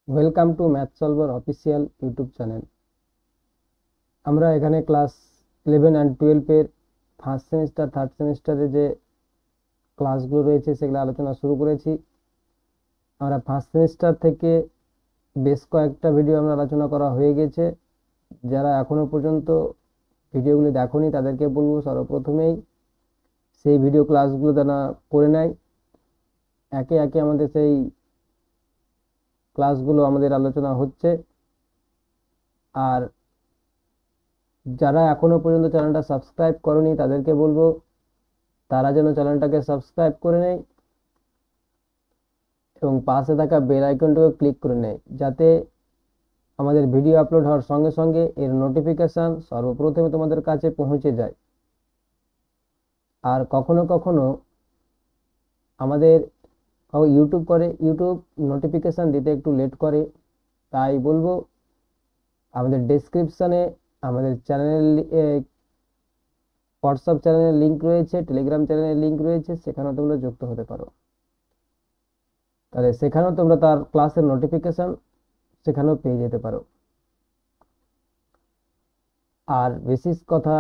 Welcome to math solver official YouTube channel. আমরা এখানে class 11 and 12-এর ফার্স্ট সেমিস্টার থার্ড সেমিস্টারে যে ক্লাসগুলো রয়েছে সেগুলো আলোচনা শুরু করেছি। আমরা ফার্স্ট সেমিস্টার থেকে বেশ কয়েকটা ভিডিও আমরা আলোচনা করা হয়ে গেছে। যারা এখনো পর্যন্ত ভিডিওগুলি দেখোনি তাদেরকে বলবো সর্বপ্রথমেই সেই ভিডিও ক্লাসগুলো তারা করে নেয়। একে একে আমাদের সেই ক্লাসগুলো আমাদের আলোচনা হচ্ছে। আর যারা এখনো পর্যন্ত চ্যানেলটা সাবস্ক্রাইব করনি তাদেরকে বলবো তারা যেন চ্যানেলটাকে সাবস্ক্রাইব করে নেয় এবং পাশে থাকা বেল আইকনটাকে ক্লিক করে নেয়, যাতে আমাদের ভিডিও আপলোড হওয়ার সঙ্গে সঙ্গে এর নোটিফিকেশন সর্বপ্রথমে তোমাদের কাছে পৌঁছে যায়। আর কখনো কখনো আমাদের ইউটিউব নোটিফিকেশন দিতে একটু লেট করে, তাই বলবো আমাদের ডেসক্রিপশনে আমাদের চ্যানেল হোয়াটসঅ্যাপ চ্যানেলের লিঙ্ক রয়েছে, টেলিগ্রাম চ্যানেলের লিঙ্ক রয়েছে, সেখানেও তোমরা যুক্ত হতে পারো। তাহলে সেখানেও তোমরা তার ক্লাসের নোটিফিকেশন সেখানেও পেয়ে যেতে পারো। আর বিশেষ কথা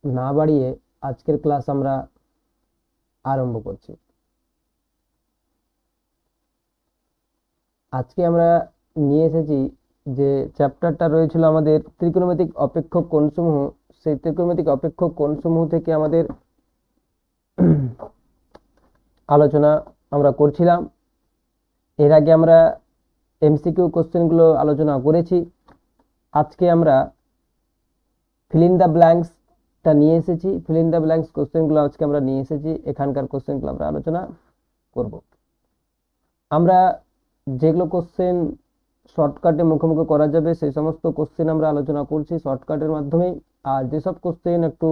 না বাড়িয়ে আজকের ক্লাস আমরা আরম্ভ করছি। আজকে আমরা নিয়ে এসেছি যে চ্যাপ্টারটা রয়েছিল আমাদের ত্রিকোণমিতিক অপেক্ষক কোণসমূহ। সেই ত্রিকোণমিতিক অপেক্ষক কোণসমূহ থেকে আমাদের আলোচনা আমরা করছিলাম। এর আগে আমরা এমসিকিউ কোশ্চেনগুলো আলোচনা করেছি। আজকে আমরা ফিল ইন দ্য ব্ল্যাঙ্কসটা নিয়ে এসেছি। ফিল ইন দ্য ব্ল্যাঙ্কস কোশ্চেনগুলো আজকে আমরা নিয়ে এসেছি, এখানকার কোশ্চেনগুলো আমরা আলোচনা করব। আমরা যেগুলো কোশ্চেন শর্টকাটে মুখোমুখি করা যাবে সেই সমস্ত কোশ্চেন আমরা আলোচনা করছি শর্টকাটের মাধ্যমে। আর যেসব কোশ্চেন একটু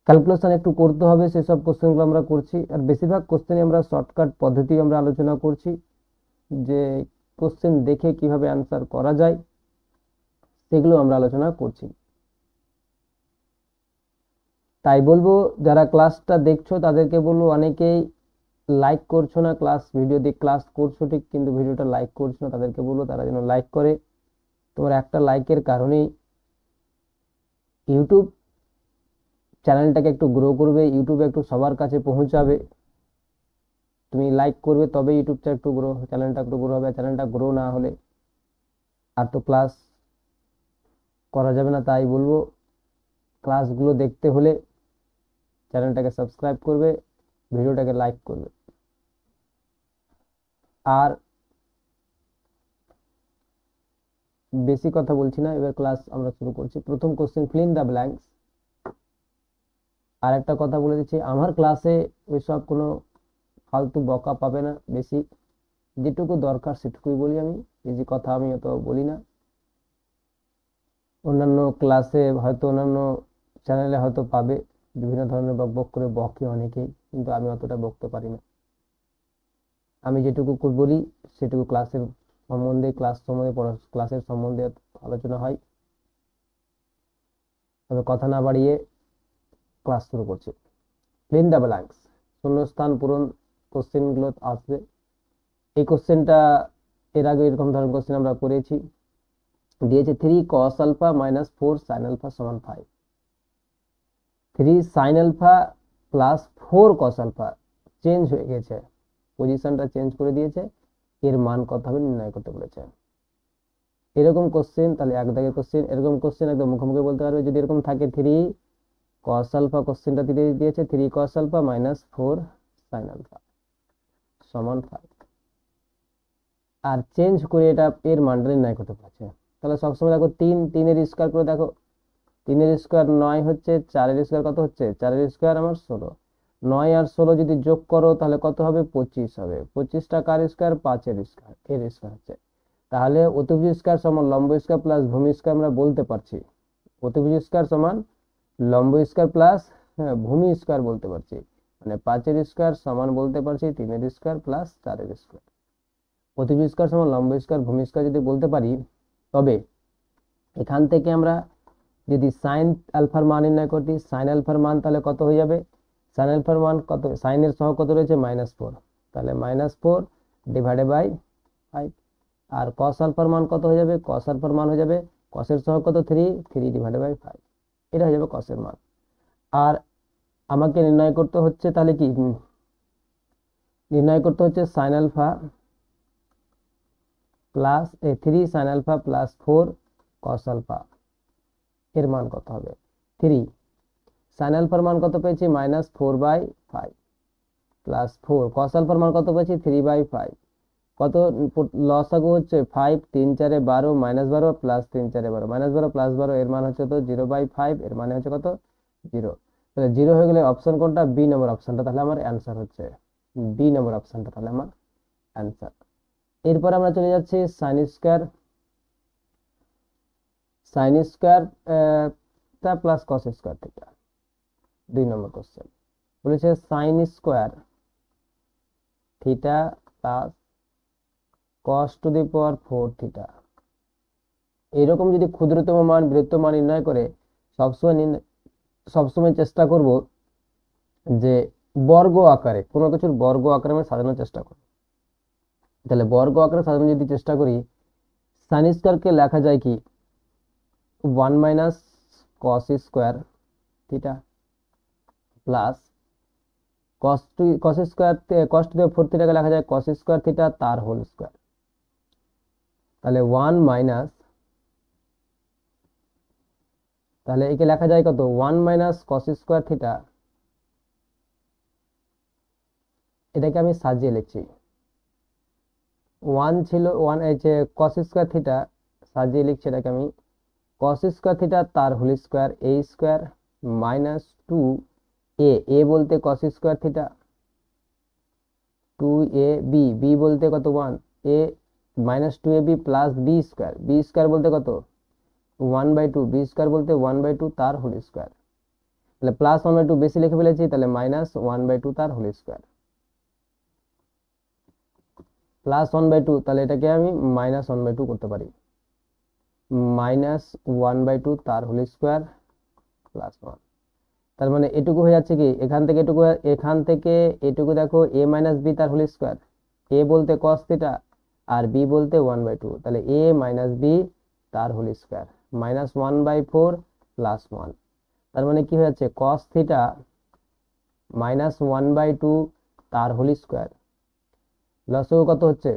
ক্যালকুলেশন একটু করতে হবে সেসব কোশ্চেনগুলো আমরা করছি। আর বেশিরভাগ কোশ্চেনে আমরা শর্টকাট পদ্ধতি আমরা আলোচনা করছি, যে কোশ্চেন দেখে কিভাবে অ্যান্সার করা যায় সেগুলো আমরা আলোচনা করছি। তাই বলবো যারা ক্লাসটা দেখছো তাদেরকে বলবো, অনেকেই লাইক করছো না, ভিডিও দিয়ে ক্লাস করছো ঠিক কিন্তু ভিডিওটা লাইক করছো না, তাদেরকে বলবো তারা যেন লাইক করে। তোমার একটা লাইকের কারণেই ইউটিউব চ্যানেলটাকে একটু গ্রো করবে, ইউটিউবে একটু সবার কাছে পৌঁছাবে। তুমি লাইক করবে তবে ইউটিউবটা একটু গ্রো, চ্যানেলটা একটু গ্রো হবে। চ্যানেলটা গ্রো না হলে আর তো ক্লাস করা যাবে না। তাই বলবো ক্লাসগুলো দেখতে হলে চ্যানেলটাকে সাবস্ক্রাইব করবে, ভিডিওটাকে লাইক করবে। আর বেশি কথা বলছি না, এবার ক্লাস আমরা শুরু করছি। প্রথম question, fill in the blanks. আর একটা কথা বলে দিচ্ছি, আমার ক্লাসে ওইসব কোনো ফালতু বকা পাবে না। বেশি যেটুকু দরকার সেটুকুই বলি আমি, বেশি কথা আমি অত বলি না। অন্যান্য ক্লাসে হয়তো অন্যান্য চ্যানেলে হয়তো পাবে বিভিন্ন ধরনের বক করে বকে অনেকেই, কিন্তু আমি অতটা বকতে পারি না। আমি যেটুকু বলি সেটুকু ক্লাসের সম্বন্ধে ক্লাসের সম্বন্ধে আলোচনা হয়। তবে কথা না বাড়িয়ে ক্লাস শুরু করছি। ফিল ইন দ্য ব্ল্যাঙ্কস, শূন্যস্থান পূরণ কোশ্চেনগুলো আসবে। এই কোশ্চেনটা এর আগে এরকম ধরনের কোশ্চেন আমরা করেছি। দিয়েছে 3 cos alpha minus 4 sin alpha সমান 5। 3 sin alpha plus 4 cos alpha change হয়ে গেছে, পজিশনটা চেঞ্জ করে দিয়েছে, এর মান কত হবে নির্ণয় করতে বলেছে। এরকম কোশ্চেন, তাহলে এক দাগের কোশ্চেন, এরকম কোশ্চেন একদম মুখোমুখি বলতে পারবে। যদি এরকম থাকে 3 cos আলফা, কোশ্চেনটা দিয়েছে 3 cos alpha minus 4 sin alpha সমান 5, আর চেঞ্জ করে এটা এর মানটা নির্ণয় করতে পারছে। তাহলে সবসময় দেখো 3 এর স্কোয়ার করে দেখো, 3 এর স্কোয়ার 9 হচ্ছে, 4 এর স্কোয়ার কত হচ্ছে, 4 এর স্কোয়ার আমার 16, 9 আর 16 যদি যোগ করো তাহলে কত হবে, 25 হবে। 25টা কার স্কোয়ার, 5 এর স্কোয়ার, এর স্কোয়ার হচ্ছে। তাহলে অতিভুজ স্কোয়ার সমান লম্ব স্কোয়ার প্লাস ভূমি স্কোয়ার আমরা বলতে পারছি। অতিভুজ স্কোয়ার সমান লম্ব স্কোয়ার প্লাস ভূমি স্কোয়ার বলতে পারছি, মানে 5 এর স্কোয়ার সমান বলতে পারছি 3 এর স্কোয়ার প্লাস 4 এর স্কোয়ার। অতিভুজ স্কোয়ার সমান লম্ব স্কোয়ার ভূমি স্কোয়ার যদি বলতে পারি, তবে এখান থেকে আমরা যদি সাইন আলফার মান নির্ণয় করি, সাইন আলফার মান তাহলে কত হয়ে যাবে, সাইন আলফার মান কত, সাইনের সহগ কত রয়েছে -4, তাহলে -4 ডিভাইডেড বাই 5। আর cos আলফার মান কত হয়ে যাবে? cos আলফার মান হয়ে যাবে, cos এর সহগ কত 3, 3 ডিভাইডেড বাই 5, এটা হয়ে যাবে cos এর মান। আর আমাকে নির্ণয় করতে হচ্ছে তাহলে কি, নির্ণয় করতে হচ্ছে sin alpha plus 3 sin alpha plus 4 cos alpha, এর মান কত হবে? 3 sin আলফার মান কত পেয়েছি? -4/5 প্লাস 4 cos আলফার মান কত পেয়েছি? 3/5। কত লসাগু হচ্ছে 5 3 4 12 -12 প্লাস 3 4 12 -12 প্লাস 12, এর মান হচ্ছে তো 0/5, এর মানে হচ্ছে কত? 0। তাহলে 0 হয়ে গেলে অপশন কোনটা? বি নম্বর অপশনটা তাহলে আমার অ্যান্সার হচ্ছে, বি নম্বর অপশনটা তাহলে আমার অ্যান্সার। এরপর আমরা চলে যাচ্ছি সাইন স্কয়ার, সাইন স্কয়ার তা প্লাস কস স্কয়ার থিটা, 2 নম্বর কোশ্চেন বলেছে sign square theta plus cos to the power 4 theta. এরকম যদি ক্ষুদ্রতম মান বৃহত্তম মান নির্ণয় করে সবসময় চেষ্টা করব যে বর্গ আকারে, কোনো কিছুর বর্গ আকারে আমি সাজানোর চেষ্টা করব। তাহলে বর্গ আকারে সাজানোর যদি চেষ্টা করি, সাইন স্কয়ারকে লেখা যায় কি 1 minus cos square theta plus cos to দি 4 থিটাকে লেখা যায় cos স্কয়ার থিটা তার হোল স্কয়ার। তাহলে 1 মাইনাস, তাহলে একে লেখা যায় কত? 1 মাইনাস cos স্কয়ার থিটা, এটাকে আমি সাজিয়ে লিখছি। 1 ছিল 1, এই যে cos স্কয়ার থিটা সাজিয়ে লিখছি, এটাকে আমি cos স্কয়ার থিটা তার whole square a square minus 2 a বলতে cos square theta, 2ab b বলতে কত? 1 a minus 2ab plus b square বলতে কত? 1/2, b স্কয়ার বলতে 1/2 তার হোল স্কয়ার। তাহলে প্লাস 1/2 বেশি লিখে ফেলেছি, তাহলে মাইনাস 1/2 তার হোল স্কয়ার প্লাস 1/2, তাহলে এটাকে আমি মাইনাস 1/2 করতে পারি, মাইনাস 1/2 তার হোল স্কয়ার প্লাস 1। তার মানে এটুকু হয়ে যাচ্ছে কি, এখান থেকে এটুকু দেখো a মাইনাস b তার হোল স্কয়ার, a বলতে cos থিটা আর b বলতে 1/2, তাহলে a মাইনাস b তার হোল স্কয়ার মাইনাস 1/4 প্লাস 1। তার মানে কি হয়ে যাচ্ছে? cos থিটা মাইনাস 1/2 তার হোল স্কয়ার, লসগু কত হচ্ছে?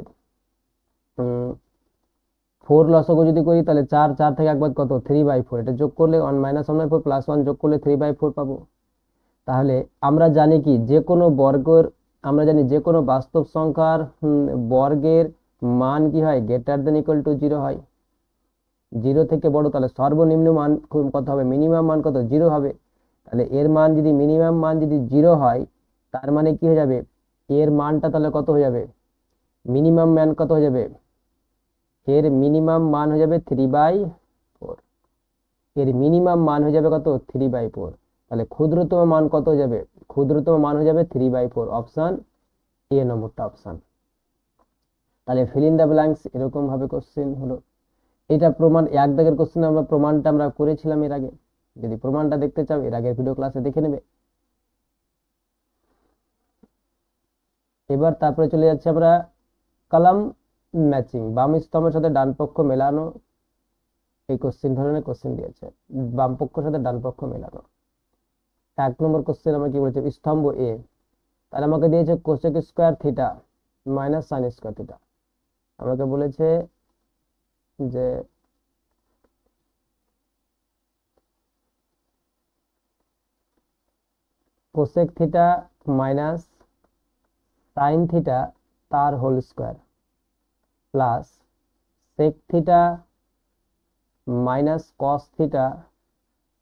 4 লসগু যদি করি তাহলে 4 4 থেকে একবার কত? 3/4, এটা যোগ করলে 1 মাইনাস 1/4 প্লাস 1 যোগ করলে 3/4 পাবো। তাহলে আমরা জানি কি, যে কোনো বর্গের, আমরা জানি যে কোনো বাস্তব সংখ্যার বর্গের মান কি হয়? গ্রেটার দেন ইকুয়াল টু 0 হয়, 0 থেকে বড়। তাহলে সর্বনিম্ন মান কত হবে? মিনিমাম মান কত? 0 হবে। তাহলে এর মান যদি মিনিমাম মান যদি 0 হয়, তার মানে কি হয়ে যাবে? এর মানটা তাহলে কত হয়ে যাবে? মিনিমাম মান কত হয়ে যাবে? এর মিনিমাম মান হয়ে যাবে 3/4, এর মিনিমাম মান হয়ে যাবে কত? 3/4। তাহলে ক্ষুদ্রতম মান কত হয়ে যাবে? ক্ষুদ্রতম মান হয়ে যাবে 3/4, অপশন এ নম্বরটা অপশন। তাহলে ফিল ইন দ্য ব্ল্যাঙ্কস এরকম ভাবে কোশ্চেন হলো। এটা প্রমাণ, এক দাগের কোশ্চেন, আমরা প্রমাণটা আমরা করেছিলাম এর আগে, যদি প্রমাণটা দেখতে চাও এর আগের ভিডিও ক্লাসে দেখে নেবে। এবার তারপরে চলে যাচ্ছে আমরা কলাম ম্যাচিং, বাম স্তম্ভের সাথে ডান পক্ষ মেলানো, এই কোশ্চেন ধরনের কোশ্চেন দিয়েছে, বাম পক্ষের সাথে ডান পক্ষ মেলানো। 1 নম্বর কোশ্চেন আমাকে কি বলেছে? স্তম্ভ এ, তাহলে আমাকে দিয়েছে cosec square theta minus sine square theta. আমাকে বলেছে যে cosec theta minus sine theta তার whole square plus sec theta minus cos theta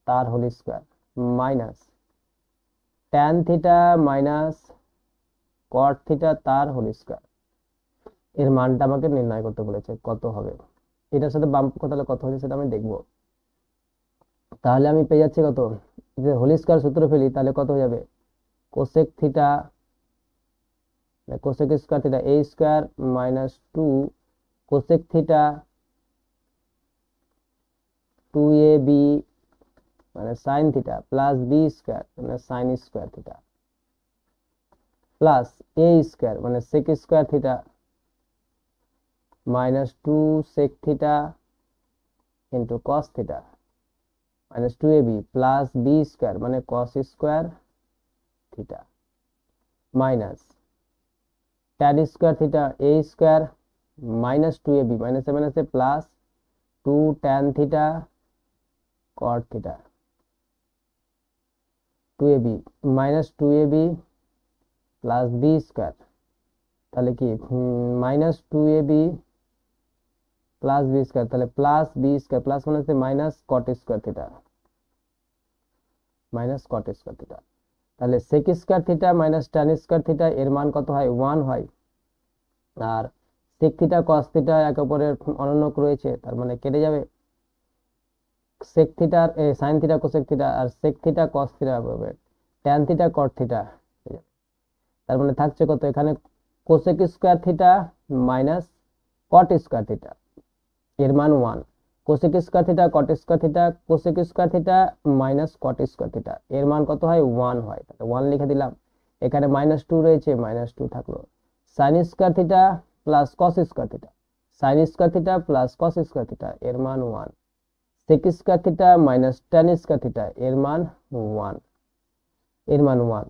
তার whole square minus tan theta minus cot theta তার হোল স্কয়ার। এর মানটা আমাকে নির্ণয় করতে বলেছে, কত হবে? এটার সাথে বাম পক্ষ তাহলে কত হচ্ছে সেটা আমি দেখবো। তাহলে আমি পেয়ে যাচ্ছি কত? যে হোল স্কয়ার সূত্র ফেলি তাহলে কত হয়ে যাবে? Cosec theta, cosec square theta a square minus 2 cosec theta 2ab মানে sine theta plus b square মানে sine square theta plus a square মানে sec square theta minus two sec theta into cos theta minus two a b plus b square মানে cos square theta minus tan square theta a square minus two a b মাইনাসে plus two tan theta cot theta two a B minus two a b plus b square তাহলে কি minus two a b plus b square তাহলে plus b square plus মানে হচ্ছে minus cot square theta minus cot square theta তাহলে sec square theta minus tan square theta এর মান কত হয় 1 হয় আর সেক থিটা কস থিটা একে অপরের অনন্যক রয়েছে তার মানে কেটে যাবে sec theta sine theta cosec theta আর সেক থিটা কস থিটা হবে ট্যান থিটা কট থিটা তার মানে থাকছে কত এখানে cosec square theta minus cot square theta এর মান 1 cosec square theta cot square theta cosec square theta minus cot square theta এর মান কত হয় 1 হয় তাহলে 1 লিখে দিলাম এখানে মাইনাস টু রয়েছে মাইনাস টু থাকলো sine square theta plus cos square theta sine square theta plus cos square theta এর মান 1 sec square theta minus tan square theta এর মান 1 এর মান 1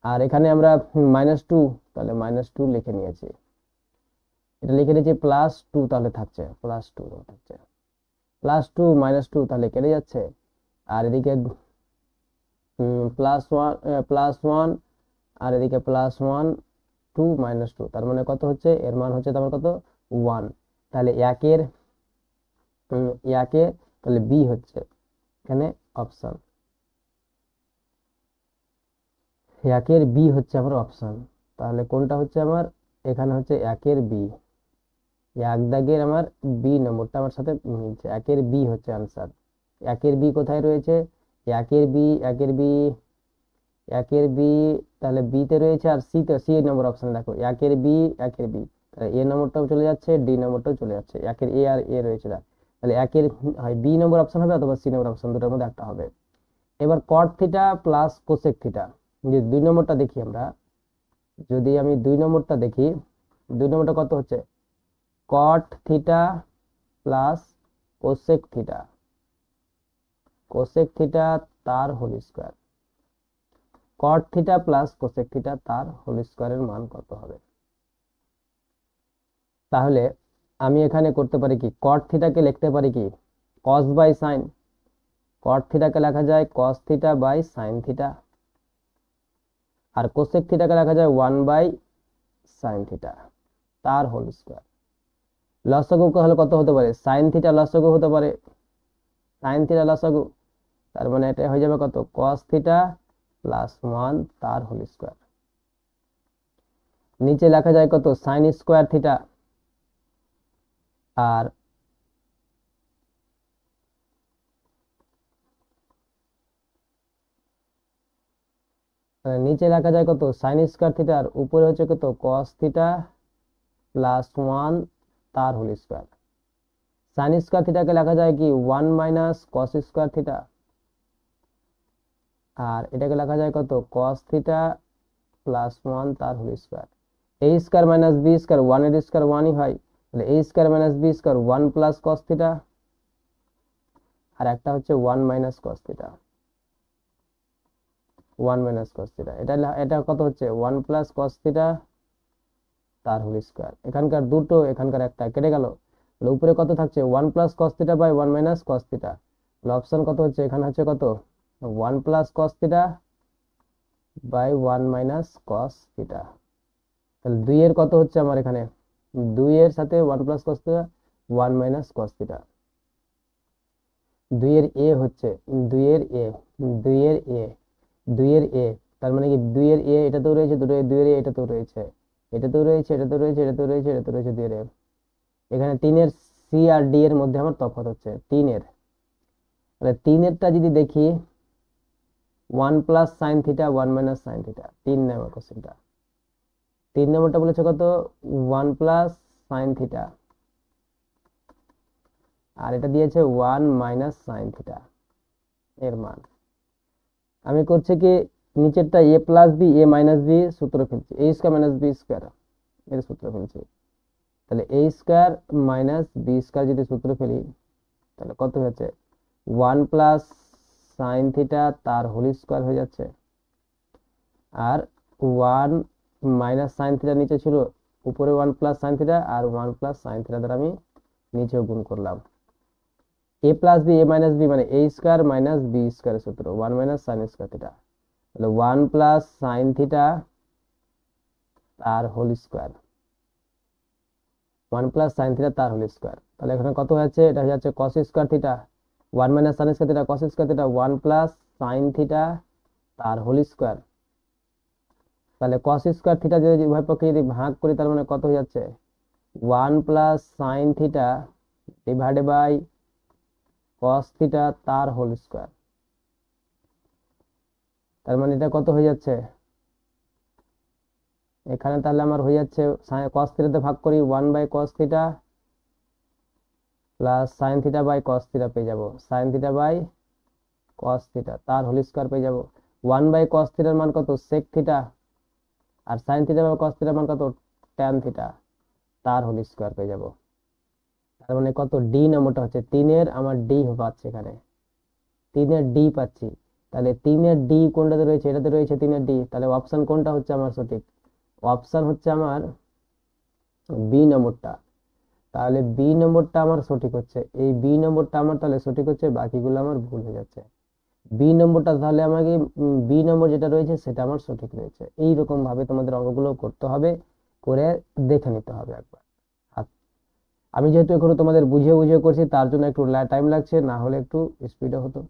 আর এখানে আমরা মাইনাস টু তাহলে মাইনাস টু লিখে নিয়েছি এটা লিখে নিয়েছি প্লাস টু তাহলে থাকছে প্লাস টু থাকছে প্লাস টু মাইনাস টু তাহলে কেটে যাচ্ছে আর এদিকে প্লাস ওয়ান আর এদিকে plus one two minus two তার মানে কত হচ্ছে এর মান হচ্ছে তোমার কত 1 তাহলে একের তাহলে বি হচ্ছে এখানে অপশন একের বি হচ্ছে আমার অপশন তাহলে কোনটা হচ্ছে আমার এখানে হচ্ছে একের বি এক দাগের আমার বি নম্বরটা আমার সাথে মিলছে একের বি হচ্ছে আনসার একের বি কোথায় রয়েছে একের বি তাহলে বি তে রয়েছে আর সি নম্বর অপশন দেখো একের বি তাহলে এ নম্বরটাও চলে যাচ্ছে ডি নম্বরটাও চলে যাচ্ছে একের এ আর এ রয়েছে তাহলে একের হয় বি নম্বর অপশন হবে অথবা সি নম্বর অপশন দুটোর মধ্যে একটা হবে এবার কট থিটা প্লাস কোসেক থিটা যে 2 নম্বরটা দেখি আমরা যদি আমি 2 নম্বরটা দেখি 2 নম্বরটা কত হচ্ছে cot theta plus cosec theta তার whole square cot theta plus cosec theta তার হোল স্কোয়ারের মান কত হবে তাহলে আমি এখানে করতে পারি কি কট থিটাকে লিখতে পারি কি কস বাই সাইন কট থিটাকে লেখা যায় cos theta by sine theta আর কোসেক থিটাকে লেখা যায় 1 বাই সাইন থিটা তার হোল স্কোয়ার লসাগু হলে কত হতে পারে সাইন থিটা লসাগু হতে পারে সাইন থিটা লসাগু তার মানে এটা হয়ে যাবে কত কস থিটা প্লাস 1 তার হোল স্কোয়ার নিচে লেখা যায় কত সাইন স্কোয়ার থিটা আর নিচে লেখা যায় কত সাইন স্কোয়ার থিটা আর উপরে হচ্ছে কত কস থিটা প্লাস 1 তার হোল স্কোয়ার সাইন স্কোয়ার থিটাকে লেখা যায় কি 1 মাইনাস কস স্কোয়ার থিটা আর এটাকে লেখা যায় কত কস থিটা প্লাস 1 তার whole square a square minus b square 1 এর স্কোয়ার 1ই হয় তাহলে a square minus b square 1 plus cos theta আর একটা হচ্ছে 1 minus cos theta 1 minus cos theta এটা কত হচ্ছে 1 প্লাস কস থিটা তার হোল স্কোয়ার এখানকার দুটো এখানকার একটা কেটে গেল তাহলে উপরে কত থাকছে 1 plus cos theta by 1 minus cos theta তাহলে অপশন কত হচ্ছে এখানে হচ্ছে কত 1 plus cos theta by 1 minus cos theta তাহলে 2 এর কত হচ্ছে আমার এখানে 2 এর সাথে 1 plus cos theta 1 minus cos theta 2 এর এ হচ্ছে 2 এর এ 2 এর এ 2 এর এ তার মানে কি 2 এর এ এটাতেও রয়েছে 2 এর এ এটাতেও রয়েছে এটাতেও রয়েছে 2 এর এ এখানে 3 এর সি আর ডি এর মধ্যে আমার তফাৎ হচ্ছে 3 এর তাহলে 3 এরটা যদি দেখি 1 plus sine theta 1 minus sine theta 3 নম্বর কোশ্চেনটা 3 নম্বরটা বলেছে কত 1 প্লাস সাইন থিটা আর এটা দিয়েছে 1 মাইনাস সাইন থিটা এর মান আমি করছি কি নিচেরটা এ plus B A minus B সূত্র ফেলছি এ স্কয়ার মাইনাস বি স্কয়ার এর সূত্র ফেলছি তাহলে a square minus b square যদি সূত্র ফেলি তাহলে কত হচ্ছে 1 প্লাস সাইন থিটা তার হোল স্কয়ার হয়ে যাচ্ছে, আর 1 মাইনাস সাইন থিটা নিচে ছিল, উপরে 1 প্লাস সাইন থিটা, আর 1 প্লাস সাইন থিটা দ্বারা আমি নিচেও গুণ করলাম। a plus b, a minus b মানে a স্কয়ার মাইনাস বি স্কয়ারের সূত্র 1 মাইনাস সাইন স্কয়ার থিটা, তাহলে 1 প্লাস সাইন থিটা তার whole square, 1 plus sine theta তার হোল স্কয়ার। তাহলে এখানে কত হচ্ছে, এটা হয়ে যাচ্ছে cos square theta, 1 minus sine square theta cos square theta 1 plus sine theta তার হোল স্কয়ার। তাহলে cos স্কয়ার থিটা যদি উভয় পক্ষে যদি ভাগ করি তার মানে কত হয়ে যাচ্ছে 1 plus sine theta divided by cos theta তার হোল স্কয়ার। তার মানে এটা কত হয়ে যাচ্ছে, এখানে তাহলে আমার হয়ে যাচ্ছে cos থিটাতে ভাগ করি 1 by cos theta plus sine theta by cos theta পেয়ে যাব, sine theta by cos theta তার হোল স্কয়ার পেয়ে যাব। 1 বাই cos থিটার মান কত sec থিটা, আর সাইন থিটা বাই cos থিটার মান কত tan থিটা তার হোল স্কয়ার পেয়ে যাব। তার মানে কত ডি নম্বরটা হচ্ছে 3 এর আমার ডি পাচ্ছে, এখানে 3 এর ডি পাচ্ছি। তাহলে 3 এর ডি কোনটাতে রয়েছে, এটাতে রয়েছে 3 এর ডি, তাহলে অপশন কোনটা হচ্ছে আমার সঠিক, অপশন হচ্ছে আমার বি নম্বরটা। তাহলে বি নম্বরটা আমার সঠিক হচ্ছে, এই বি নম্বরটা আমার তাহলে সঠিক হচ্ছে, বাকিগুলো আমার ভুল হয়ে যাচ্ছে। বি নম্বরটা তাহলে আমাকে বি নম্বর যেটা রয়েছে সেটা আমার সঠিক রয়েছে। এইরকম ভাবে তোমাদের অঙ্কগুলো করতে হবে, করে দেখে নিতে হবে একবার। আমি যেহেতু এখন তোমাদের বুঝিয়ে বুঝিয়ে করছি তার জন্য একটু টাইম লাগছে, না হলে একটু স্পিডে হতো।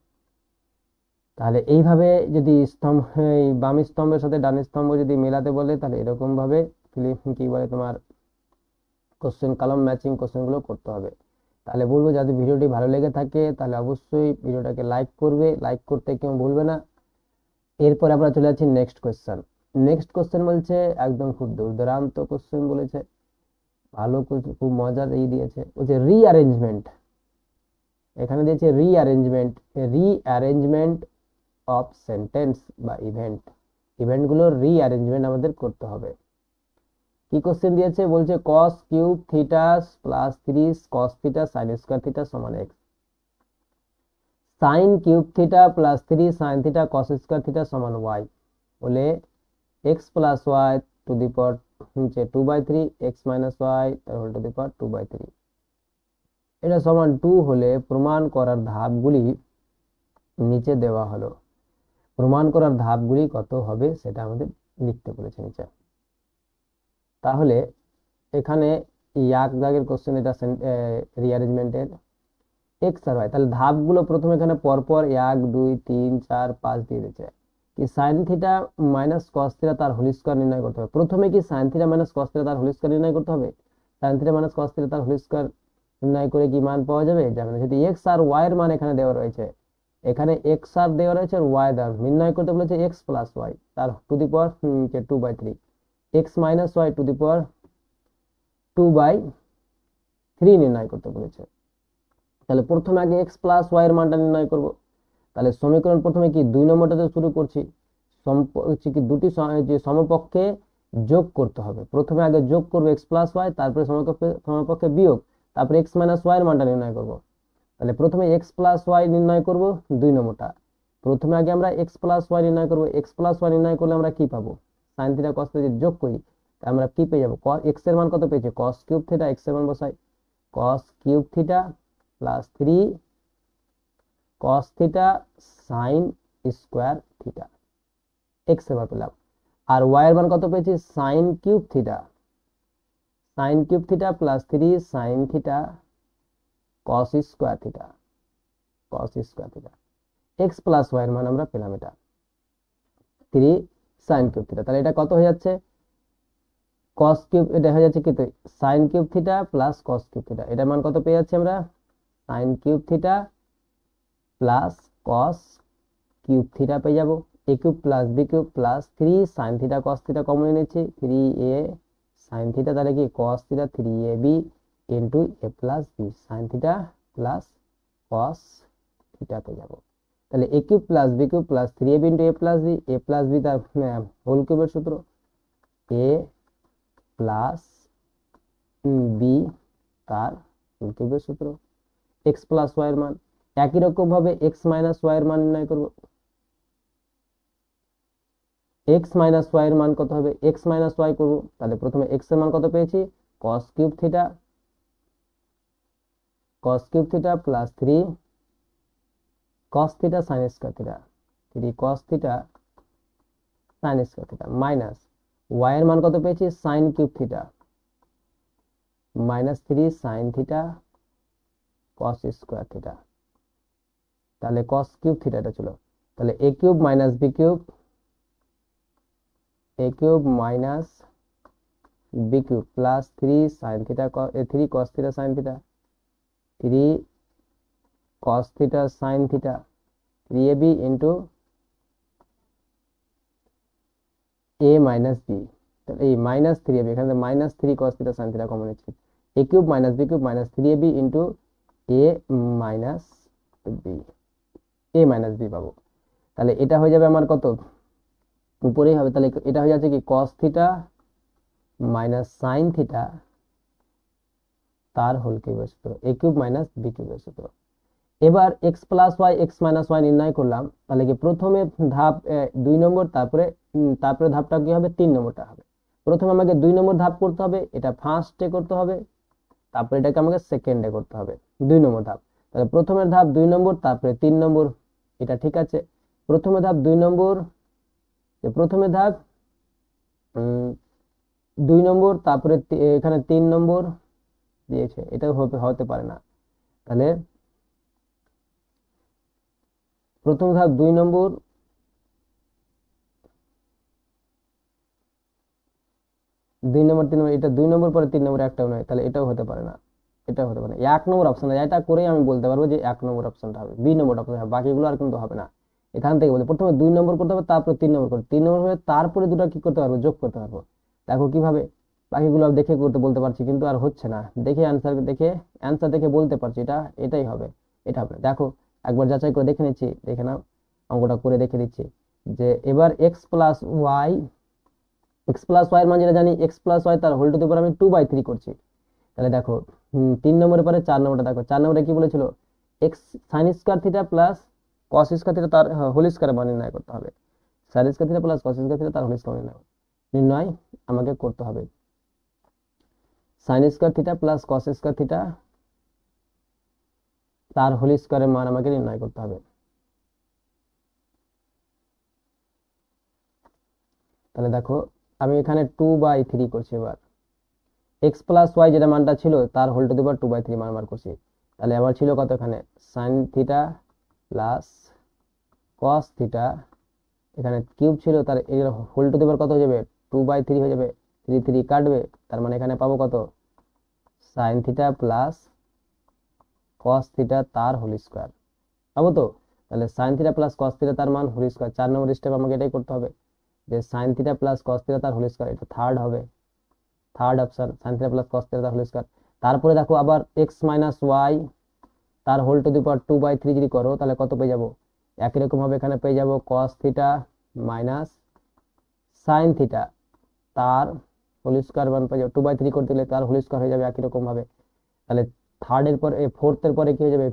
তাহলে এইভাবে যদি স্তম্ভ, এই বাম স্তম্ভের সাথে ডান স্তম্ভ যদি মেলাতে বলে তাহলে এরকম ভাবে কি বলে তোমার কোশ্চেন কলাম ম্যাচিং কোশ্চেন গুলো করতে হবে। তাহলে বলবো যদি ভিডিওটি ভালো লেগে থাকে তাহলে অবশ্যই ভিডিওটাকে লাইক করবে, লাইক করতে কেউ ভুলবে না। এরপর আমরা চলে যাচ্ছি নেক্সট কোশ্চেন। নেক্সট কোশ্চেন বলছে একদম খুব দুর্দান্ত কোশ্চেন বলেছে, ভালো খুব মজার দিয়েছে, বলছে রিঅ্যারেঞ্জমেন্ট। এখানে দিয়েছে রিঅ্যারেঞ্জমেন্ট, রিঅ্যারেঞ্জমেন্ট অফ সেন্টেন্স বা ইভেন্টগুলোর রিঅ্যারেঞ্জমেন্ট আমাদের করতে হবে। কি কোশ্চেন দিয়েছে, বলছে cos cube theta plus 3 cos theta sin square theta সমান x, sin cube theta plus 3 sin theta cos square theta সমান y বলে x plus y two the power 2/3 x minus y তার হোল টু দি পাওয়ার 2/3, এটা সমান 2 হলে প্রমাণ করার ধাপগুলি নিচে দেওয়া হলো। প্রমাণ করার ধাপগুলি কত হবে সেটা আমাদের লিখতে বলেছে নিচে। তাহলে এখানে এক দাগের কোশ্চেন, এটা রিঅ্যারেঞ্জমেন্টের এক্স আর ওয়াই। তাহলে ধাপগুলো প্রথমে এখানে পরপর 1 2 3 4 5 দিয়ে দিয়েছে। কি sine theta minus cos theta তার হোল স্কয়ার নির্ণয় করতে হবে। প্রথমে কি sine theta minus cos theta তার হোল স্কয়ার নির্ণয় করতে হবে, sine theta minus cos theta তার হোল স্কয়ার নির্ণয় করে কি মান পাওয়া যাবে, যাবে না। যদি এক্স আর ওয়াই এর মান এখানে দেওয়া রয়েছে, এখানে এক্স আর দেওয়া রয়েছে আর ওয়াই দেওয়া, নির্ণয় করতে বলেছে এক্স প্লাস ওয়াই তার to the power 2/3, x minus y to the power 2/3 নির্ণয় করতে বলেছে। তাহলে প্রথমে আগে এক্স প্লাস ওয়াই এর মানটা নির্ণয় করব। তাহলে সমীকরণ প্রথমে কি 2 নম্বরটাতে শুরু করছি, কি দুটি যে সমপক্ষে যোগ করতে হবে। প্রথমে আগে যোগ করব এক্স প্লাস ওয়াই, তারপরে সমপক্ষে বিয়োগ, তারপরে এক্স মাইনাস ওয়াই এর মানটা নির্ণয় করব। তাহলে প্রথমে এক্স প্লাস ওয়াই নির্ণয় করব 2 নম্বরটা। প্রথমে আগে আমরা এক্স প্লাস ওয়াই নির্ণয় করব। এক্স প্লাস ওয়াই নির্ণয় করলে আমরা কি পাবো, সাইন থিটা কস থিটা যোগ করি আমরা কি পেয়ে যাবো, এক্স এর মান কত পেয়েছি কস কিউব থিটা, এক্স এর মান বসাই cos cube theta plus 3 cos theta sin square theta, x এর মান পেলাম। আর ওয়াই এর মান কত পেয়েছি sin cube theta plus 3 sin theta cos square theta, x plus y এর মান আমরা পেলাম এটা 3 sin কিউব থিটা। তাহলে এটা কত হয়ে যাচ্ছে cos কিউব, এটা হয়ে যাচ্ছে কি sin cube theta plus cos cube theta, এটার মান কত পেয়ে যাচ্ছি আমরা sin cube theta plus cos cube theta পেয়ে যাবো। a cube plus b cube plus 3 sin theta cos theta common নিচ্ছি 3a sin থিটা, তাহলে কি cos theta 3ab into a plus b sin theta plus cos theta পেয়ে যাবো। তাহলে a cube plus b cube plus 3ab into a plus b তার whole কিউবের সূত্র, a plus b তার হোল কিউবের সূত্র। এক্স প্লাস ওয়াই এর মান একই রকম ভাবে এক্স মাইনাস ওয়াই এর মান নির্ণয় করব। এক্স মাইনাস ওয়াই এর মান কত হবে? এক্স মাইনাস ওয়াই করবো, তাহলে প্রথমে এক্স এর মান কত পেয়েছি? Cos cube theta, cos cube theta plus 3 cos theta sin square theta, 3 cos theta sin square theta minus y এর মান কত পেয়েছি? sin cube theta minus 3 sin theta cos square theta. তাহলে cos কিউব থিটা এটা ছিল, তাহলে a cube minus b cube, a cube minus b cube plus 3 sin theta 3 cos theta sin theta, 3 cos theta sin theta 3ab into a minus b, তাহলে এই minus 3ab, এখানে minus 3 cos theta sin theta common হচ্ছে, a cube minus b cube minus 3ab into a minus b, a minus b পাবো। তাহলে এটা হয়ে যাবে আমার কত? উপরেই হবে, তাহলে এটা হয়ে যাচ্ছে কি cos theta minus sin theta তার হোল কিউবের সূত্র, a কিউব মাইনাস b কিউবের সূত্র। এবার x plus y x minus y নির্ণয় করলাম, তাহলে কি প্রথমে ধাপ 2 নম্বর, তারপরে ধাপটা কি হবে? 3 নম্বরটা হবে। প্রথমে আমাকে 2 নম্বর ধাপ করতে হবে, এটা ফার্স্টে করতে হবে, তারপরে এটাকে আমাকে সেকেন্ডে করতে হবে, 2 নম্বর ধাপ। তাহলে প্রথমের ধাপ 2 নম্বর, তারপরে 3 নম্বর, এটা ঠিক আছে। প্রথমে ধাপ 2 নম্বর, প্রথমে ধাপ 2 নম্বর, তারপরে এখানে 3 নম্বর দিয়েছে, এটা হতে পারে না। তাহলে প্রথম ধাপ 2 নম্বর, তিন নম্বর, এটা 2 নম্বর পরে 3 নম্বর একটাও নয়, তাহলে এটাও হতে পারে না, এটাও হতে পারে না। 1 নম্বর অপশন, এটা করেই আমি বলতে পারবো যে 1 নম্বর অপশনটা হবে, বি নম্বর অপশন হবে, বাকিগুলো আর কিন্তু হবে না। এখান থেকে বলি প্রথমে 2 নম্বর করতে হবে, তারপরে 3 নম্বর করতে, 3 নম্বর হয়ে তারপরে দুটো কি করতে পারবো? যোগ করতে পারবো। দেখো কিভাবে, বাকিগুলো দেখে করতে বলতে পারছি, কিন্তু আর হচ্ছে না। দেখে অ্যান্সার দেখে বলতে পারছি এটাই হবে, এটা হবে না। দেখো একবার যাচাই করে দেখে নিচ্ছি, দেখে নাও, অঙ্কটা করে দেখে দিচ্ছি যে এবার এক্স প্লাস ওয়াই এর মান যেটা জানি, এক্স প্লাস ওয়াই তার হোল টু দি পাওয়ার আমি 2/3 করছি। তাহলে দেখো 3 নম্বরের পরে 4 নম্বরটা দেখো, 4 নম্বরে কি বলেছিল? X sign square theta plus কস স্কয়ার থিটা তার হোল স্কয়ার মান নির্ণয় করতে হবে। সাইন স্কয়ার থিটা প্লাস কস স্কয়ার থিটা তার হোল স্কয়ার নির্ণয় আমাকে করতে হবে। সাইন স্কয়ার থিটা প্লাস কস স্কয়ার থিটা তার হোল স্কয়ারের মান আমাকে নির্ণয় করতে হবে। তাহলে দেখো আমি এখানে 2/3 করছি। এবার এক্স প্লাস ওয়াই যেটা মানটা ছিল তার হোল টু দি পাওয়ার 2/3 মান বার করছি। তাহলে আবার ছিল কত? এখানে sign theta plus cos theta, এখানে কিউব ছিল, তার এর হোল টু দি পাওয়ার কত হয়ে যাবে? 2/3 হয়ে যাবে, 3 3 কাটবে, তার মানে এখানে পাবো কত? Sign theta plus cos theta তার হোল স্কয়ার পাবো তো। তাহলে sign theta plus cos theta তার মান হোল স্কয়ার, 4 নম্বর স্টেপ আমাকে এটাই করতে হবে যে sign theta plus cos theta তার হোল স্কয়ার, এটা থার্ড হবে, third option, sign theta plus cos theta তার হোল স্কয়ার। তারপরে দেখো আবার এক্স মাইনাস ওয়াই তার হোল টু দি পাওয়ার 2/3 যদি করো, তাহলে কত পেয়ে যাবো? একই রকম ভাবে এখানে পেয়ে যাবো cos theta minus sine theta তার হোল স্কয়ার মান পেয়ে যাবো। 2/3 করতে গেলে তার হোল স্কয়ার হয়ে যাবে একই রকম ভাবে। তাহলে থার্ডের পরে ফোর্থের পরে কি হয়ে যাবে?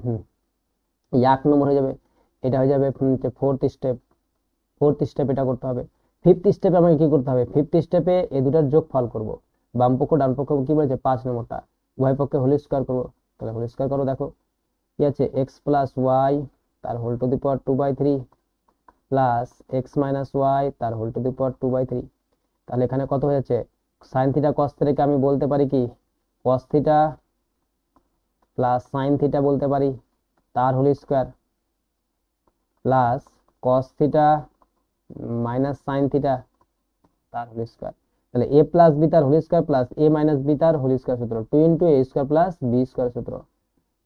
1 নম্বর হয়ে যাবে, এটা হয়ে যাবে ফোর্থ স্টেপ এটা করতে হবে। ফিফথ স্টেপে আমাকে কি করতে হবে? ফিফথ স্টেপে এই দুটার যোগফল করব, বাম পক্ষ ডান পক্ষ কি বলেছে? 5 নম্বরটা উভয় পক্ষে হোল স্কয়ার করব। তাহলে হোল স্কয়ার করো, দেখো কি আছে? এক্স প্লাস ওয়াই তার হোল টু দি পাওয়ার 2/3 প্লাস এক্স মাইনাস ওয়াই তার হোল টু দি পাওয়ার 2/3। তাহলে এখানে কত হয়ে যাচ্ছে? সাইন থিটা কস থিটাকে আমি বলতে পারি কি cos theta plus sine theta বলতে পারি তার whole square plus cos theta minus sine theta তার হোল স্কয়ার। তাহলে এ প্লাস বি তার whole square plus a minus b তার হোল স্কয়ার সূত্র 2 into a square plus b square সূত্র।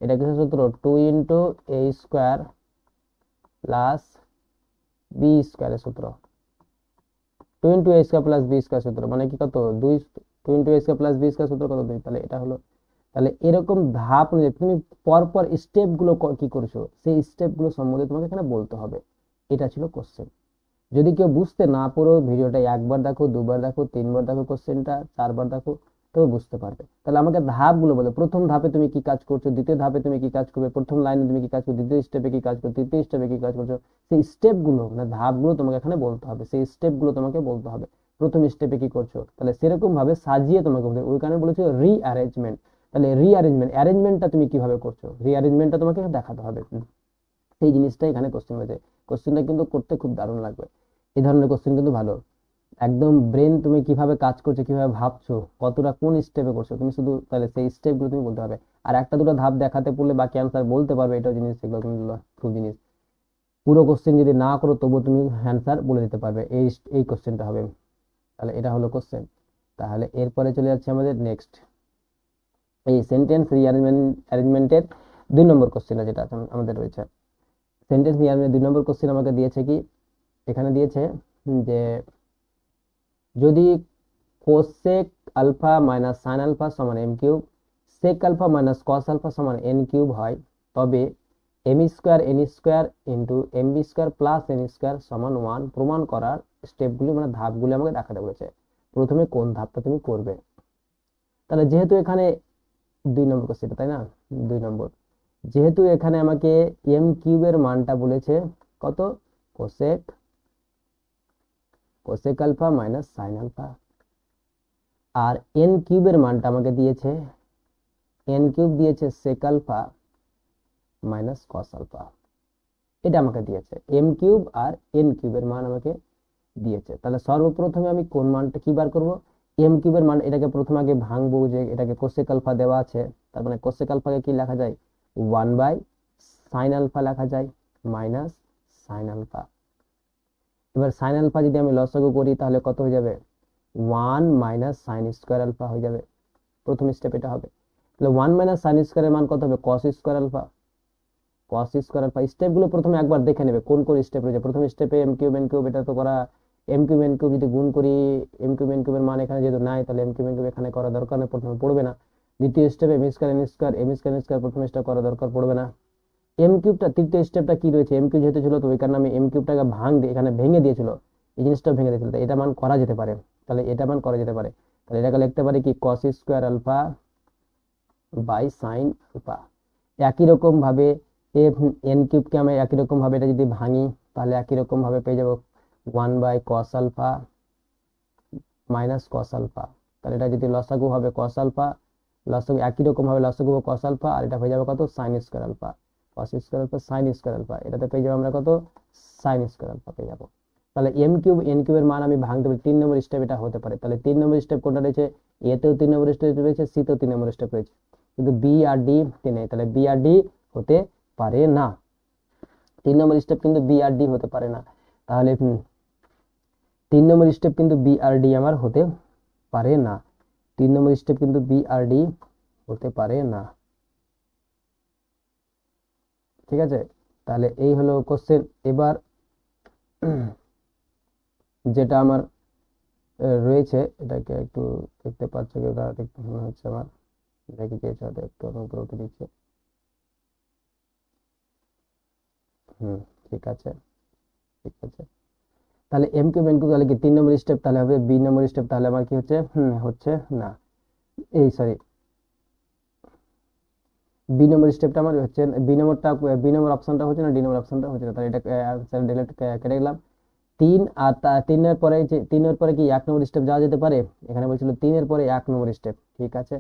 এটা কিসের সূত্র? 2 into a square plus b স্কয়ারের সূত্র। 2 into a square plus b square সূত্র মানে কি কত? 2 into a square plus b square সূত্র কত? 2। তাহলে এটা হলো। তাহলে এরকম ধাপ অনুযায়ী তুমি পরপর স্টেপ গুলো কি করছো সেই স্টেপ গুলো সম্বন্ধে তোমাকে এখানে বলতে হবে। এটা ছিল কোশ্চেন। যদি কেউ বুঝতে না পারো ভিডিওটা একবার দেখো, দুবার দেখো, তিনবার দেখো, কোশ্চেনটা 4বার দেখো, তবে বুঝতে পারবে। তাহলে আমাকে ধাপগুলো বলে, প্রথম ধাপে তুমি কি কাজ করছো, দ্বিতীয় ধাপে তুমি কি কাজ করবে, প্রথম লাইনে তুমি কি কাজ করছো, দ্বিতীয় স্টেপে কি কাজ করছো, তৃতীয় স্টেপে কি কাজ করছো, সেই স্টেপগুলো মানে ধাপগুলো তোমাকে এখানে বলতে হবে, সেই স্টেপগুলো তোমাকে বলতে হবে। প্রথম স্টেপে কি করছো, তাহলে সেরকম ভাবে সাজিয়ে তোমাকে বলতে হবে। ওই কারণে বলেছো রিঅ্যারেঞ্জমেন্ট। তাহলে রিঅ্যারেঞ্জমেন্ট, অ্যারেঞ্জমেন্টটা তুমি কিভাবে করছো, রিঅ্যারেঞ্জমেন্টটা তোমাকে দেখাতে হবে। সেই জিনিসটা এখানে কোশ্চেন হয়েছে। কোশ্চেনটা কিন্তু করতে খুব দারুণ লাগবে। এই ধরনের কোশ্চেন কিন্তু ভালো। একদম ব্রেন তুমি কিভাবে কাজ করছো, কিভাবে ভাবছো, কতটা কোন স্টেপে করছো, তুমি শুধু তাহলে সেই স্টেপগুলো তুমি বলতে হবে। আর একটা দুটো ধাপ দেখাতে পড়লে বাকি অ্যান্সার বলতে পারবে, এটাও জিনিস, এগুলো কিন্তু খুব জিনিস। পুরো কোশ্চেন যদি না করো তবুও তুমি অ্যান্সার বলে দিতে পারবে, এই কোশ্চেনটা হবে। তাহলে এটা হলো কোশ্চেন। তাহলে এরপরে চলে যাচ্ছে আমাদের নেক্সট, এই সেন্টেন্স অ্যারেঞ্জমেন্টের 2 নম্বর কোশ্চেনটা যেটা আমাদের রয়েছে। সেন্টেন্স রিঅ্যারেঞ্জমেন্টের 2 নম্বর কোশ্চেন আমাকে দিয়েছে কি, এখানে দিয়েছে যে যদি cosec alpha minus sine alpha সমান m cube, sec alpha minus cos alpha সমান এন কিউব হয়, তবে m square N square into m b square plus N square সমান 1 প্রমাণ করার স্টেপগুলি মানে ধাপগুলি আমাকে দেখাতে বলেছে। প্রথমে কোন ধাপটা তুমি করবে। তাহলে যেহেতু এখানে 2 নম্বর কোশ্চেন, তাই না, 2 নম্বর, যেহেতু এখানে আমাকে এম কিউবের মানটা বলেছে কত, cosec cosec alpha minus sine alpha, আর এন কিউবের মানটা আমাকে দিয়েছে, এন কিউব দিয়েছে sec alpha minus cos alpha. এটা আমাকে দিয়েছে এম কিউব আর এন কিউবের মান আমাকে দিয়েছে। তাহলে সর্বপ্রথমে আমি কোন মানটা কি বার করবো, এম কিউবের মান, এটাকে প্রথমে আগে ভাঙবো, যে এটাকে কোসেক আলফা দেওয়া আছে, তার মানে কোসেক আলফাকে কি লেখা যায়, 1/sin আলফা লেখা যায় মাইনাস সাইন আলফা। এবার সাইন আলফা যদি আমি লসাগু করি তাহলে কত হয়ে যাবে, 1 মাইনাস সাইন স্কোয়ার আলফা হয়ে যাবে। প্রথম স্টেপ এটা হবে। তাহলে 1 মাইনাস সাইন স্কোয়ারের মান কত হবে, cos square alpha. Cos square alpha স্টেপগুলো প্রথমে একবার দেখে নেবে কোন কোন স্টেপ রয়েছে। প্রথম স্টেপে এম কিউব এন কিউব এটা তো করা, এম কিউব এন কিউব যদি গুণ করি, এম কিউব এন কিউবের মান এখানে যেহেতু নাই, তাহলে এম কিউব এন কিউব এখানে করা দরকার নেই, প্রথমে পড়বে না। দ্বিতীয় স্টেপে m square N square, M square N square প্রথম স্টেপ করা দরকার পড়বে না। এম কিউবটা তৃতীয় স্টেপটা কি রয়েছে, এম কিউব যেহেতু ছিল তো ওই কারণে আমি এম কিউবটাকে এখানে ভেঙে দিয়েছিল, এই জিনিসটা ভেঙে দিয়েছিল, এটা মান করা যেতে পারে। তাহলে এটা মান করা যেতে পারে। তাহলে এটাকে লিখতে পারি কি, cos square alpha by sine alpha. একই রকম ভাবে এন কিউবকে আমি একই রকম ভাবে এটা যদি ভাঙি, তাহলে একই রকম ভাবে পেয়ে যাবো 1/cos alpha minus cos alpha. তাহলে এটা যদি লসাগু হবে কস আলফা, লসাগু একই রকম ভাবে লসাগু কস আলফা, আর এটা হয়ে যাবে কত, sine square alpha. Cos square alpha sine square alpha, এটাতে পেয়ে যাবো আমরা কত, সাইন স্কোয়ার আলফা পেয়ে যাবো। তাহলে এম কিউব এন কিউবের মান আমি ভাঙতে পারি, 3 নম্বর স্টেপ এটা হতে পারে। তাহলে 3 নম্বর স্টেপ কোনটা রয়েছে, এতেও 3 নম্বর স্টেপ রয়েছে, সিতেও 3 নম্বর স্টেপ রয়েছে, কিন্তু বি আর ডি নেই। তাহলে বি আর ডি হতে পারে না, 3 নম্বর স্টেপ কিন্তু বি আর ডি হতে পারে না। তাহলে 3 নম্বর স্টেপ কিন্তু বি আর ডি আমার হতে পারে না, 3 নম্বর স্টেপ কিন্তু বি আর ডি হতে পারে না। ঠিক আছে, তাহলে এই হলো কোশ্চেন। এবার যেটা আমার রয়েছে, এটাকে একটু দেখতে পাচ্ছ কি, ওটা দেখতে মনে হচ্ছে আমার দেখে দিয়েছে, হয়তো একটু আমি উপরে উঠে দিচ্ছি। ঠিক আছে, ঠিক আছে। তাহলে এম কিউব এন কিউব তাহলে কি 3 নম্বর স্টেপ, তাহলে হবে 2 নম্বর স্টেপ, তাহলে আমার কি হচ্ছে, হচ্ছে না, এই সরি, 2 নম্বর স্টেপটা আমার হচ্ছে, বি নম্বর অপশনটা হচ্ছে না, 2 নম্বর অপশনটা হচ্ছে না, তাহলে এটা অ্যান্সার ডিলিট কেটে গেলাম। 3 আর 3-এর পরে, যে 3-এর পরে কি 1 নম্বর স্টেপ যাওয়া যেতে পারে, এখানে বলছিল 3-এর পরে 1 নম্বর স্টেপ, ঠিক আছে,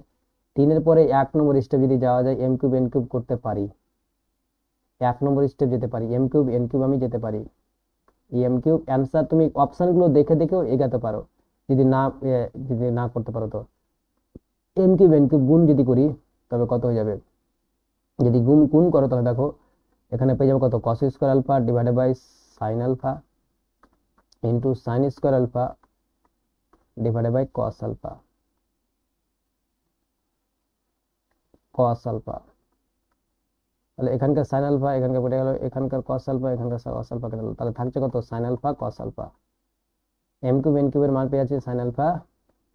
3-এর পরে 1 নম্বর স্টেপ যদি যাওয়া যায়, এম কিউব এন কিউব করতে পারি, 1 নম্বর স্টেপ যেতে পারি, এম কিউব এন কিউব আমি যেতে পারি। এম কিউব অ্যান্সার তুমি অপশনগুলো দেখে দেখেও এগাতে পারো, যদি না যদি না করতে পারো তো এম কিউব এন কিউব গুণ যদি করি তবে কত হয়ে যাবে, যদি গুণ গুণ করো তাহলে দেখো এখানে পেয়ে যাবো কত, cos square alpha divided by sine alpha into sine square alpha divided by cos alpha, cos alpha. তাহলে এখানকার সাইন আলফা এখানকার কেটে গেল, এখানকার কস আলফা এখানকার কস আলফা কেটে গেল, তাহলে থাকছে কত, sine alpha cos alpha. M cube N কিউবের মান পেয়ে যাচ্ছে সাইন আলফা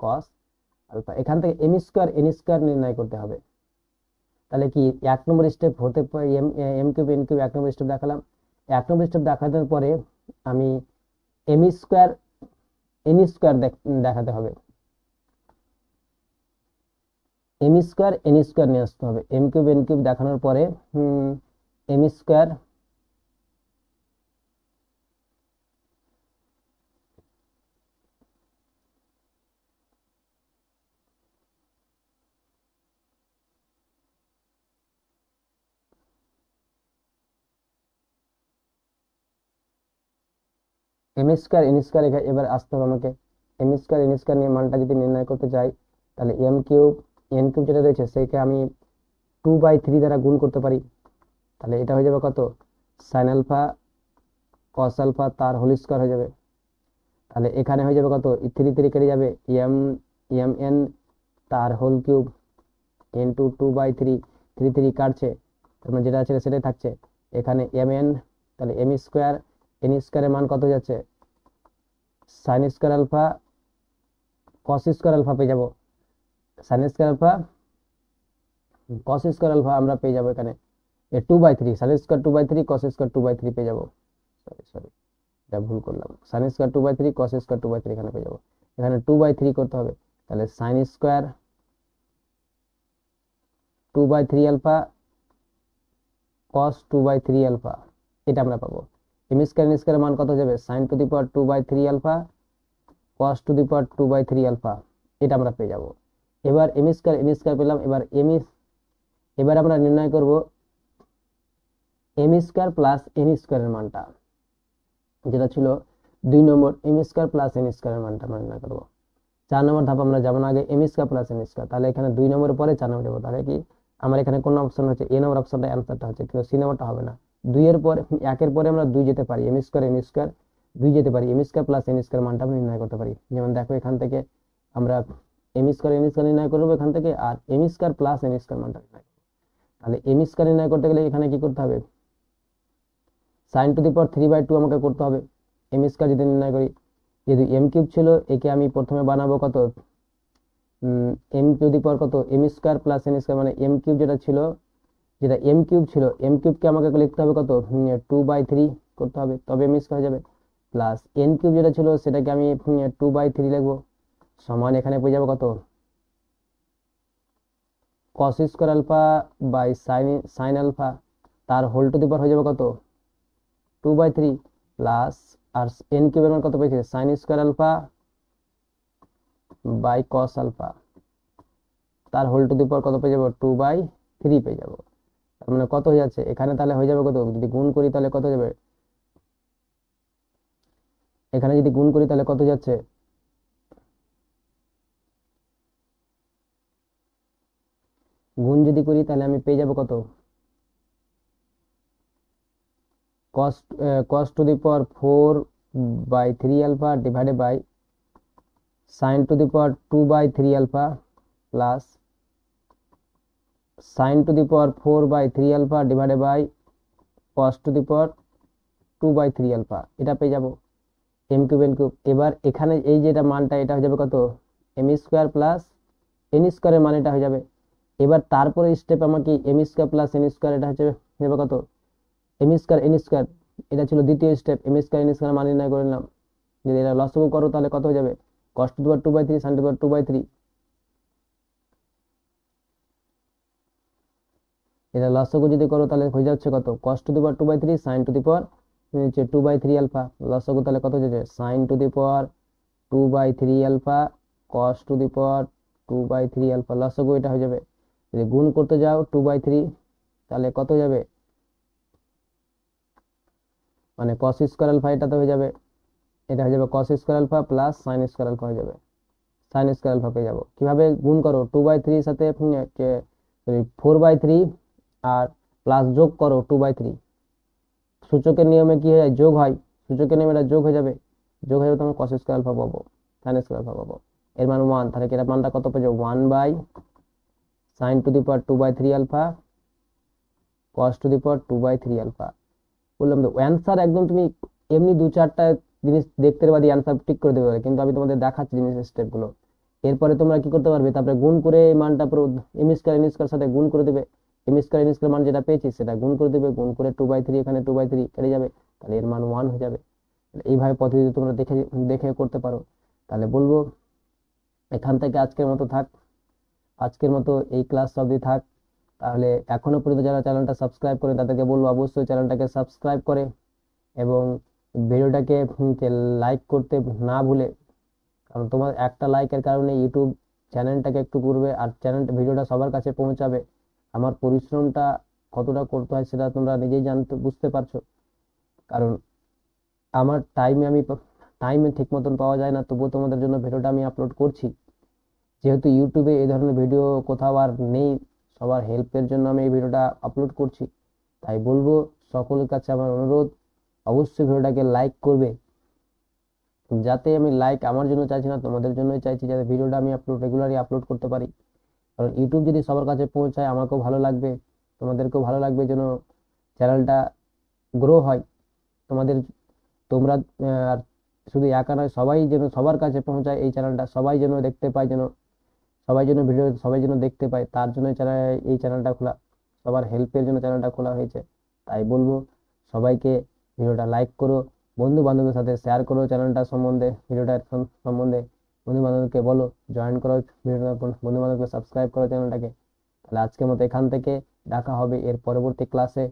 কস আলফা। এখান থেকে এম স্কোয়ার এন স্কোয়ার নির্ণয় করতে হবে। তাহলে কি 1 নম্বর স্টেপ হতে পারে, এম কিউব এন কিউব 1 নম্বর স্টেপ দেখালাম, 1 নম্বর স্টেপ দেখানোর পরে আমি এম স্কোয়ার এন স্কোয়ার দেখাতে হবে। এম স্কোয়ার এন স্কোয়ার নিয়ে আসতে হবে, এম কিউব এন কিউব দেখানোর পরে M square M square N square এবার আসতে হবে আমাকে। এম স্কোয়ার এন স্কোয়ার নিয়ে মানটা যদি নির্ণয় করতে চাই, তাহলে এম কিউব এন কিউব যেটা রয়েছে সেকে আমি 2/3 দ্বারা গুণ করতে পারি। তাহলে এটা হয়ে যাবে কত, সাইন আলফা কস আলফা তার হোল স্কোয়ার হয়ে যাবে। তাহলে এখানে হয়ে যাবে কত, 3 কেটে যাবে, এম এম এন তার হোল কিউব ইন্টু 2/3, 3 কাটছে, তার মানে যেটা আছে সেটাই থাকছে। এখানে এম এন, তাহলে এম স্কোয়ার এন স্কোয়ারের মান কত হয়ে যাচ্ছে, sine square alpha cos square alpha পেয়ে যাবো। Sine square alpha cos square alpha আমরা পেয়ে যাবো এখানে 2/3, সাইন স্কোয়ার 2/3 কস স্কোয়ার 2/3 পেয়ে যাবো। সরি সরি, এটা ভুল করলাম, সাইন স্কোয়ার 2/3 কস স্কোয়ার 2/3 এখানে পেয়ে যাবো। এখানে 2/3 করতে হবে, তাহলে sine square 2/3 alpha cos 2/3 alpha, এটা আমরা পাবো। এম স্কোয়ার এন স্কোয়ারের মান কত হয়ে যাবে, sine to the power 2/3 alpha cos to the power 2/3 alpha, এটা আমরা পেয়ে যাবো। এবার এম স্কোয়ার এন স্কোয়ার পেলাম, এবার আমরা নির্ণয় করব এম স্কোয়ার প্লাস এন স্কোয়ারের মানটা, যেটা ছিল 2 নম্বর, এম স্কোয়ার প্লাস এন স্কোয়ারের মানটা আমরা নির্ণয় করবো। 4 নম্বর ধাপ আমরা যাবো না, আগে M square plus N square, তাহলে এখানে 2 নম্বরের পরে 4 নম্বর যাবো। তাহলে কি আমার এখানে কোন অপশন হচ্ছে, এ নম্বর অপশনটা অ্যান্সারটা হচ্ছে, কিন্তু সি নম্বরটা হবে না। 2 এর পরে 1 এর পরে আমরা 2 যেতে পারি, এম স্কোয়ার 2 যেতে পারি, M square plus N square মানটা আমরা নির্ণয় করতে পারি। যেমন দেখো এখান থেকে আমরা এম স্কোয়ার এন স্কোয়ার নির্ণয় করবো এখান থেকে, আর M square plus N square মানটা নির্ণয় করবো। তাহলে এম স্কোয়ার নির্ণয় করতে গেলে এখানে কি করতে হবে, সাইন টু দি পাওয়ার 3/2 আমাকে করতে হবে। এম স্কোয়ার যদি নির্ণয় করি, যেহেতু এম কিউব ছিল, একে আমি প্রথমে বানাবো কত, এম টু দি পাওয়ার কত, M square plus N square, মানে এম কিউব যেটা ছিল, যেটা এম কিউব ছিল, এম কিউবকে আমাকে লিখতে হবে কত, 2/3 করতে হবে, তবে এম স্কোয়ার হয়ে যাবে। প্লাস এন কিউব যেটা ছিল সেটাকে আমি 2/3 লিখবো, সমান এখানে পেয়ে যাবো কত, cos square alpha by sine alpha তার হোল টু দি পাওয়ার হয়ে যাবে কত, 2/3, প্লাস আর এন কিউবের মান কত পেয়েছে, sine square alpha by cos alpha তার হোল টু দি পাওয়ার কত পেয়ে যাবো, 2/3 পেয়ে যাবো। তার মানে কত হয়ে যাচ্ছে এখানে, তাহলে হয়ে যাবে কত, যদি গুণ করি তাহলে কত যাবে, এখানে যদি গুণ করি তাহলে কত যাচ্ছে, গুণ যদি করি তাহলে আমি পেয়ে যাবো কত, cos cos to the power 4/3 alpha divided by sine to the power 2/3 alpha plus sine to the power 4/3 alpha divided by cos to the power 2/3 alpha, এটা পেয়ে যাবো এম কিউব এন কিউব। এবার এখানে এই যেটা মানটা এটা হয়ে যাবে কত, এম স্কোয়ার প্লাস এন স্কোয়ারের মান এটা হয়ে যাবে। এবার তারপরে স্টেপ আমাকে M square plus N square এটা হচ্ছে যাবে কত, এম স্কোয়ার এন স্কোয়ার, এটা ছিল দ্বিতীয় step, M square N square মান নির্ণয় করে নিলাম। যদি এটা লসগু করো তাহলে কত হয়ে যাবে, cos to the power 2/3 sin to the power 2/3, এটা লসগু যদি করো তাহলে হয়ে যাচ্ছে কত, cos to the power 2/3 sin to the power হচ্ছে 2/3 আলফা, লসগু তাহলে কত হয়ে যাবে, sin to the power 2/3 alpha cos to the power 2/3 alpha, লসগু এটা হয়ে যাবে। যদি গুণ করতে যাও 2/3 তাহলে কত হয়ে যাবে, মানে cos স্কোয়ার আলফা এটা তো হয়ে যাবে, এটা হয়ে যাবে cos square alpha plus sine square alpha হয়ে যাবে, সাইন স্কোয়ার আলফা পেয়ে যাবো। কিভাবে গুণ করো, 2/3 সাথে 4/3 আর প্লাস যোগ করো 2/3, সূচকের নিয়মে কি হয়ে যায়, যোগ হয়, সূচকের নিয়মে এটা যোগ হয়ে যাবে, যোগ হয়ে যাবে তখন cos স্কোয়ার আলফা পাবো, সাইন স্কোয়ার আলফা পাবো। এর মান 1, তাহলে কি এর মানটা কত পেয়ে যাবো, 1/sin to the power 2/3 alpha cos to the power 2/3 alpha. বললাম তো অ্যান্সার একদম তুমি এমনি 2-4টা জিনিস দেখতে পারবা দিয়ে অ্যান্সার ঠিক করে দেবে পারে, কিন্তু আমি তোমাদের দেখাচ্ছি জিনিসের স্টেপ গুলো। এরপরে তোমরা কি করতে পারবে, তারপরে গুণ করে এই মানটা পুরো এম স্কোয়ার এন স্কোয়ার সাথে গুণ করে দেবে, এম স্কোয়ার এন স্কোয়ার মান যেটা পেয়েছি সেটা গুণ করে দেবে, গুণ করে 2/3 এখানে 2/3 কেটে যাবে, তাহলে এর মান 1 হয়ে যাবে। এইভাবে পদ্ধতি তোমরা দেখে দেখে করতে পারো। তাহলে বলবো এখান থেকে আজকের মতো থাক, আজকের মতো এই ক্লাস অবধি থাক। তাহলে এখনো পর্যন্ত যারা চ্যানেলটা সাবস্ক্রাইব করে তাদেরকে বলবো অবশ্যই চ্যানেলটাকে সাবস্ক্রাইব করে এবং ভিডিওটাকে লাইক করতে না ভুলে, কারণ তোমার একটা লাইকের কারণে ইউটিউব চ্যানেলটাকে একটু করবে আর ভিডিওটা সবার কাছে পৌঁছাবে। আমার পরিশ্রমটা কতটা করতে হয় সেটা তোমরা নিজেই বুঝতে পারছো। কারণ আমার টাইমে ঠিক মতন পাওয়া যায় না, তবুও তোমাদের জন্য ভিডিওটা আমি আপলোড করছি। যেহেতু ইউটিউবে এই ধরনের ভিডিও কোথাও আর নেই, সবার হেল্পের জন্য আমি এই ভিডিওটা আপলোড করছি। তাই বলবো সকলের কাছে আমার অনুরোধ, অবশ্যই ভিডিওটাকে লাইক করবে। যাতে আমি লাইক আমার জন্য চাইছি না, তোমাদের জন্যই চাইছি, যাতে ভিডিওটা আমি রেগুলারই আপলোড করতে পারি। কারণ ইউটিউব যদি সবার কাছে পৌঁছায় আমাকেও ভালো লাগবে, তোমাদেরকেও ভালো লাগবে, যেন চ্যানেলটা গ্রো হয়। তোমাদের তোমরা আর শুধু একা নয়, সবাই যেন সবার কাছে পৌঁছায় এই চ্যানেলটা, সবাই যেন দেখতে পায়, যেন সবাই যেন দেখতে পায়, তার জন্য এই চ্যানেলটা খোলা, সবার হেল্পের জন্য চ্যানেলটা খোলা হয়েছে। তাই বলবো সবাইকে ভিডিওটা লাইক করো, বন্ধু বান্ধবের সাথে শেয়ার করো চ্যানেলটা সম্বন্ধে, ভিডিওটার সম্বন্ধে বন্ধু বান্ধবকে বলো জয়েন করো ভিডিওটা, বন্ধু বান্ধবকে সাবস্ক্রাইব করো চ্যানেলটাকে। তাহলে আজকের মতো এখান থেকে দেখা হবে এর পরবর্তী ক্লাসে।